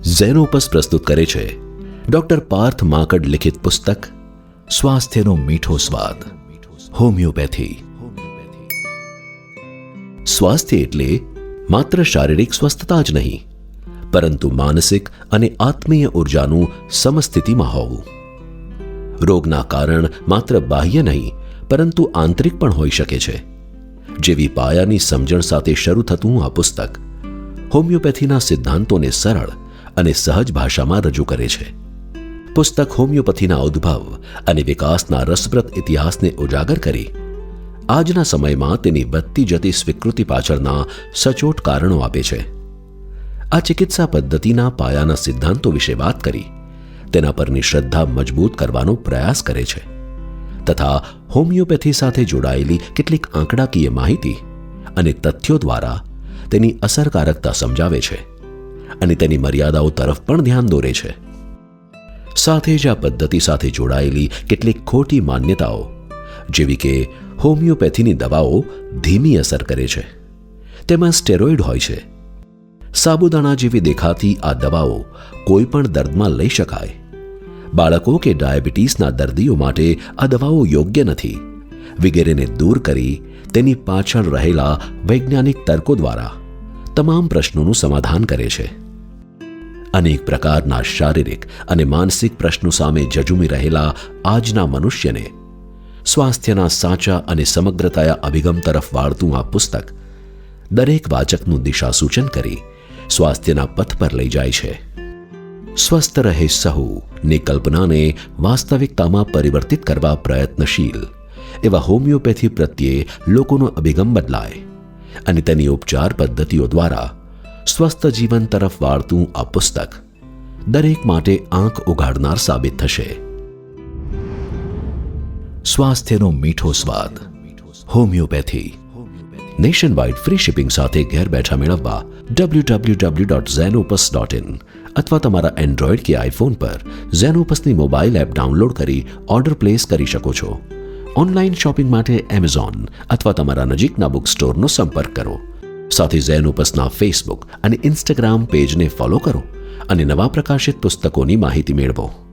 Xenopus પ્રસ્તુત કરે છે ડોક્ટર પાર્થ માકડ લિખિત પુસ્તક સ્વાસ્થ્યનો મીઠો સ્વાદ, હોમિયોપેથી. સ્વાસ્થ્ય એટલે માત્ર શારીરિક સ્વસ્થતા જ નહીં, પરંતુ માનસિક અને આત્મીય ઉર્જાનું સમસ્થિતિમાં હોવું. રોગના કારણ માત્ર બાહ્ય નહીં, પરંતુ આંતરિક પણ હોઈ શકે છે. જેવી પાયાની સમજણ સાથે શરૂ થતું આ પુસ્તક હોમિયોપેથીના સિદ્ધાંતોને સરળ અને સહજ ભાષામાં રજૂ કરે છે. પુસ્તક હોમિયોપેથીના ઉદ્ભવ અને વિકાસના રસપ્રદ ઇતિહાસને ઉજાગર કરી આજના સમયમાં તેની વધતી જતી સ્વીકૃતિ પાછળના સચોટ કારણો આપે છે. આ ચિકિત્સા પદ્ધતિના પાયાના સિદ્ધાંતો વિશે વાત કરી તેના પરની શ્રદ્ધા મજબૂત કરવાનો પ્રયાસ કરે છે તથા હોમિયોપેથી સાથે જોડાયેલી કેટલીક આંકડાકીય માહિતી અને તથ્યો દ્વારા તેની અસરકારકતા સમજાવે છે અને તેની મર્યાદાઓ તરફ પણ ધ્યાન દોરે છે. સાથે જ આ પદ્ધતિ સાથે જોડાયેલી કેટલીક ખોટી માન્યતાઓ, જેવી કે હોમિયોપેથીની દવાઓ ધીમી અસર કરે છે, તેમાં સ્ટેરોઇડ હોય છે, સાબુદાણા જેવી દેખાતી આ દવાઓ કોઈ પણ દર્દમાં લઈ શકાય, બાળકો કે ડાયાબિટીસના દર્દીઓ માટે આ દવાઓ યોગ્ય નથી વગેરેને દૂર કરી તેની પાછળ રહેલા વૈજ્ઞાનિક તર્કો દ્વારા તમામ પ્રશ્નોનું સમાધાન કરે છે. અનેક પ્રકારના શારીરિક અને માનસિક પ્રશ્નો સામે ઝઝૂમી રહેલા આજના મનુષ્યને સ્વાસ્થ્યના સાચા અને સમગ્રતાયા અભિગમ તરફ વાળતું આ પુસ્તક દરેક વાચકનું દિશા સૂચન કરી સ્વાસ્થ્યના પથ પર લઈ જાય છે. સ્વસ્થ રહે સહુ ની કલ્પનાને વાસ્તવિકતામાં પરિવર્તિત કરવા પ્રયત્નશીલ એવા હોમિયોપેથી પ્રત્યે લોકોનો અભિગમ બદલાય અને તેની ઉપચાર પદ્ધતિઓ દ્વારા સ્વસ્થ જીવન તરફ વાળતું આ પુસ્તક દરેક માટે આંખ ઉઘાડનાર સાબિત થશે. સ્વાસ્થ્યનો મીઠો સ્વાદ, homeopathy. Nation wide free shipping સાથે ઘેર બેઠા મેળવવા www.zenopus.in અથવા તમારા એન્ડ્રોઇડ કે આઈફોન પર ઝેનોપસની મોબાઈલ એપ ડાઉનલોડ કરી ઓર્ડર પ્લેસ કરી શકો છો. ઓનલાઈન શોપિંગ માટે એમેઝોન અથવા તમારા નજીકના બુક સ્ટોરનો સંપર્ક કરો. સાથે ઝેનોપસના ફેસબુક અને ઇન્સ્ટાગ્રામ પેજને ફોલો કરો અને નવા પ્રકાશિત પુસ્તકોની માહિતી મેળવો.